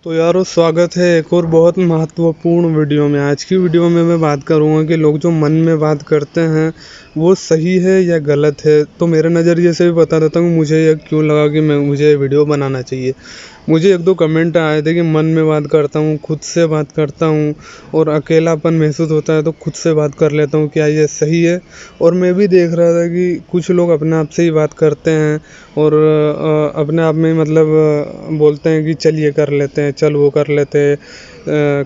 तो यारो स्वागत है एक और बहुत महत्वपूर्ण वीडियो में। आज की वीडियो में मैं बात करूंगा कि लोग जो मन में बात करते हैं वो सही है या गलत है। तो मेरे नज़रिए से भी बता देता हूँ मुझे ये क्यों लगा कि मुझे ये वीडियो बनाना चाहिए। मुझे एक दो कमेंट आए थे कि मन में बात करता हूँ, खुद से बात करता हूँ और अकेलापन महसूस होता है तो खुद से बात कर लेता हूँ, क्या ये सही है? और मैं भी देख रहा था कि कुछ लोग अपने आप से ही बात करते हैं और अपने आप में मतलब बोलते हैं कि चल ये कर लेते हैं, चल वो कर लेते हैं,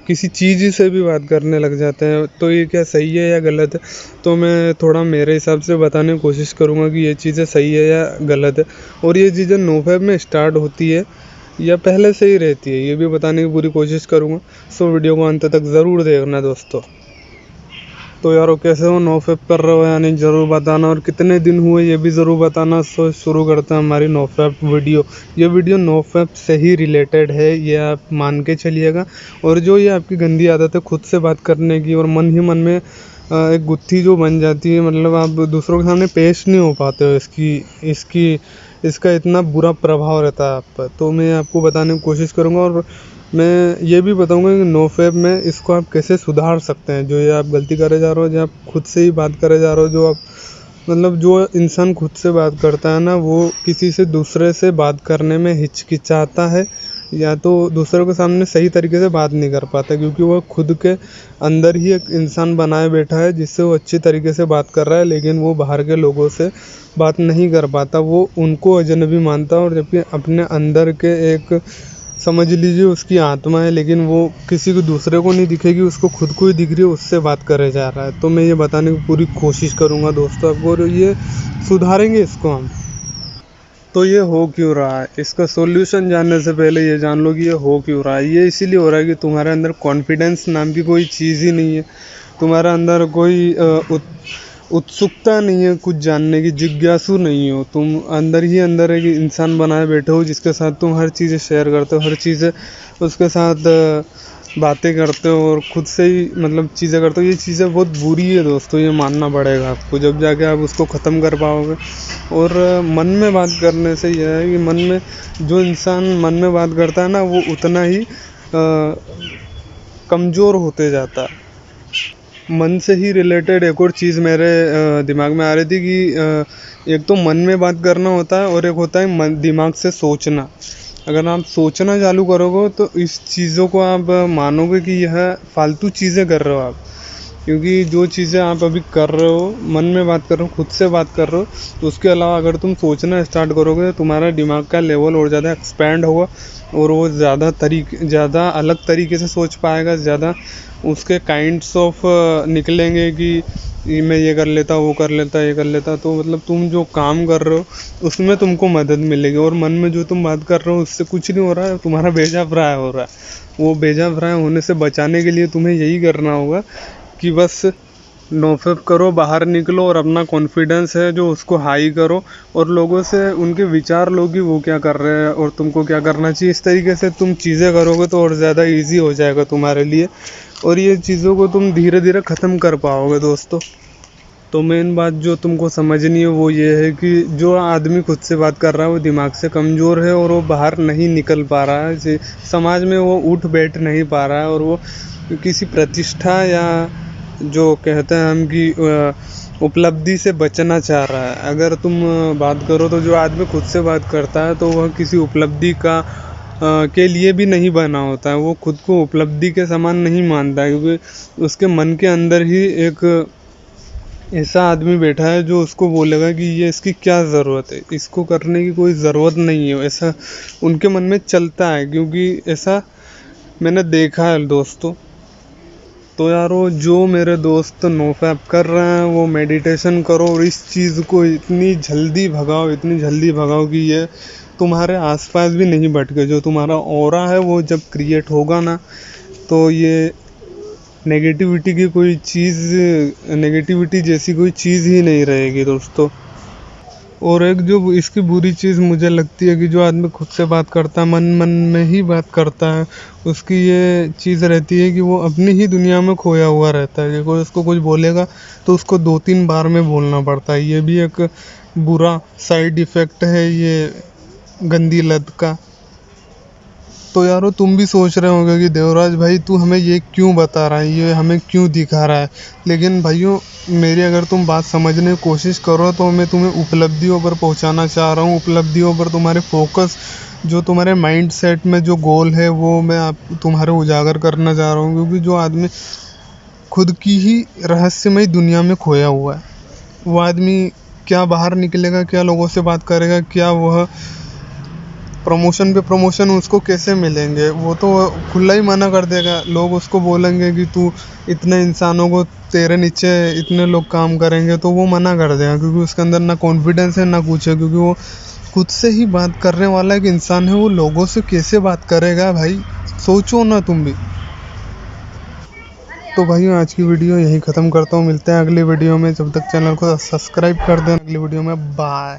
किसी चीज़ से भी बात करने लग जाते हैं। तो ये क्या सही है या गलत है? तो मैं थोड़ा मेरे हिसाब से बताने की कोशिश करूँगा कि ये चीज़ें सही है या गलत है। और ये चीज़ें नोफेब में स्टार्ट होती है या पहले से ही रहती है, ये भी बताने की पूरी कोशिश करूँगा। सो वीडियो को अंत तक ज़रूर देखना दोस्तों। तो यारो कैसे हो, नोफेप कर रहे हो या नहीं ज़रूर बताना, और कितने दिन हुए ये भी ज़रूर बताना। सो शुरू करते हैं हमारी नोफेप वीडियो। ये वीडियो नोफेप से ही रिलेटेड है, ये आप मान के चलिएगा। और जो ये आपकी गंदी आदत है खुद से बात करने की और मन ही मन में एक गुत्थी जो बन जाती है, मतलब आप दूसरों के सामने पेश नहीं हो पाते हो, इसका इतना बुरा प्रभाव रहता है आप पर। तो मैं आपको बताने की कोशिश करूँगा और मैं ये भी बताऊंगा कि नोफेप में इसको आप कैसे सुधार सकते हैं। जो ये आप गलती करे जा रहे हो, जो आप खुद से ही बात करे जा रहे हो, जो आप मतलब जो इंसान खुद से बात करता है ना, वो किसी से दूसरे से बात करने में हिचकिचाता है या तो दूसरों के सामने सही तरीके से बात नहीं कर पाता, क्योंकि वो खुद के अंदर ही एक इंसान बनाए बैठा है जिससे वो अच्छी तरीके से बात कर रहा है, लेकिन वो बाहर के लोगों से बात नहीं कर पाता। वो उनको अजनबी मानता है, और जबकि अपने अंदर के एक समझ लीजिए उसकी आत्मा है, लेकिन वो किसी को दूसरे को नहीं दिखेगी, उसको खुद को ही दिख रही है, उससे बात करे जा रहा है। तो मैं ये बताने की पूरी कोशिश करूँगा दोस्तों आपको, और ये सुधारेंगे इसको हम। तो ये हो क्यों रहा है, इसका सॉल्यूशन जानने से पहले ये जान लो कि ये हो क्यों रहा है। ये इसीलिए हो रहा है कि तुम्हारे अंदर कॉन्फिडेंस नाम की कोई चीज़ ही नहीं है। तुम्हारे अंदर कोई उत्सुकता नहीं है, कुछ जानने की जिज्ञासु नहीं हो। तुम अंदर ही अंदर एक इंसान बनाए बैठे हो जिसके साथ तुम हर चीज़ें शेयर करते हो, हर चीज़ें उसके साथ बातें करते हो और खुद से ही मतलब चीज़ें करते हो। ये चीज़ें बहुत बुरी है दोस्तों, ये मानना पड़ेगा आपको, जब जाके आप उसको ख़त्म कर पाओगे। और मन में बात करने से यह है कि मन में जो इंसान मन में बात करता है ना, वो उतना ही कमज़ोर होते जाता है। मन से ही रिलेटेड एक और चीज़ मेरे दिमाग में आ रही थी कि एक तो मन में बात करना होता है और एक होता है दिमाग से सोचना। अगर आप सोचना चालू करोगे तो इस चीज़ों को आप मानोगे कि यह फालतू चीज़ें कर रहे हो आप, क्योंकि जो चीज़ें आप अभी कर रहे हो, मन में बात कर रहे हो, खुद से बात कर रहे हो, तो उसके अलावा अगर तुम सोचना स्टार्ट करोगे तो तुम्हारा दिमाग का लेवल और ज़्यादा एक्सपेंड होगा और वो ज़्यादा अलग तरीके से सोच पाएगा, ज़्यादा उसके काइंड्स ऑफ निकलेंगे कि मैं ये कर लेता, वो कर लेता, ये कर लेता। तो मतलब तुम जो काम कर रहे हो उसमें तुमको मदद मिलेगी, और मन में जो तुम बात कर रहे हो उससे कुछ नहीं हो रहा है, तुम्हारा भेजा फ्राई हो रहा है। वो भेजा फ्राई होने से बचाने के लिए तुम्हें यही करना होगा कि बस नोफेप करो, बाहर निकलो और अपना कॉन्फिडेंस है जो उसको हाई करो, और लोगों से उनके विचार लो कि वो क्या कर रहे हैं और तुमको क्या करना चाहिए। इस तरीके से तुम चीज़ें करोगे तो और ज़्यादा इजी हो जाएगा तुम्हारे लिए, और ये चीज़ों को तुम धीरे धीरे ख़त्म कर पाओगे दोस्तों। तो मेन बात जो तुमको समझनी है वो ये है कि जो आदमी खुद से बात कर रहा है वो दिमाग से कमज़ोर है और वो बाहर नहीं निकल पा रहा है, समाज में वो उठ बैठ नहीं पा रहा है, और वो किसी प्रतिष्ठा या जो कहते हैं हम कि उपलब्धि से बचना चाह रहा है। अगर तुम बात करो तो जो आदमी खुद से बात करता है तो वह किसी उपलब्धि के लिए भी नहीं बना होता है, वो खुद को उपलब्धि के समान नहीं मानता है, क्योंकि उसके मन के अंदर ही एक ऐसा आदमी बैठा है जो उसको बोलेगा कि ये इसकी क्या ज़रूरत है, इसको करने की कोई ज़रूरत नहीं है। ऐसा उनके मन में चलता है, क्योंकि ऐसा मैंने देखा है दोस्तों। तो यारो जो मेरे दोस्त नोफेप कर रहे हैं वो मेडिटेशन करो और इस चीज़ को इतनी जल्दी भगाओ कि ये तुम्हारे आसपास भी नहीं भटके। जो तुम्हारा ऑरा है वो जब क्रिएट होगा ना, तो ये नेगेटिविटी जैसी कोई चीज़ ही नहीं रहेगी दोस्तों। और एक जो इसकी बुरी चीज़ मुझे लगती है कि जो आदमी खुद से बात करता है, मन में ही बात करता है, उसकी ये चीज़ रहती है कि वो अपनी ही दुनिया में खोया हुआ रहता है, कि कोई उसको कुछ बोलेगा तो उसको 2-3 बार में बोलना पड़ता है। ये भी एक बुरा साइड इफ़ेक्ट है ये गंदी लत का। तो यारो तुम भी सोच रहे होगे कि देवराज भाई तू हमें ये क्यों बता रहा है, ये हमें क्यों दिखा रहा है। लेकिन भाइयों मेरी अगर तुम बात समझने की कोशिश करो तो मैं तुम्हें उपलब्धियों पर पहुंचाना चाह रहा हूँ, उपलब्धियों पर तुम्हारे फोकस, जो तुम्हारे माइंड सेट में जो गोल है वो मैं तुम्हारे उजागर करना चाह रहा हूँ। क्योंकि जो आदमी खुद की ही रहस्यमय दुनिया में खोया हुआ है, वो आदमी क्या बाहर निकलेगा, क्या लोगों से बात करेगा, क्या वह प्रमोशन पे प्रमोशन उसको कैसे मिलेंगे, वो तो खुला ही मना कर देगा। लोग उसको बोलेंगे कि तू इतने इंसानों को, तेरे नीचे इतने लोग काम करेंगे, तो वो मना कर देगा क्योंकि उसके अंदर ना कॉन्फिडेंस है ना कुछ है। क्योंकि वो खुद से ही बात करने वाला एक इंसान है, वो लोगों से कैसे बात करेगा भाई, सोचो ना तुम भी। तो भाई आज की वीडियो यहीं ख़त्म करता हूँ, मिलते हैं अगली वीडियो में। जब तक चैनल को सब्सक्राइब कर दें, अगली वीडियो में बाय।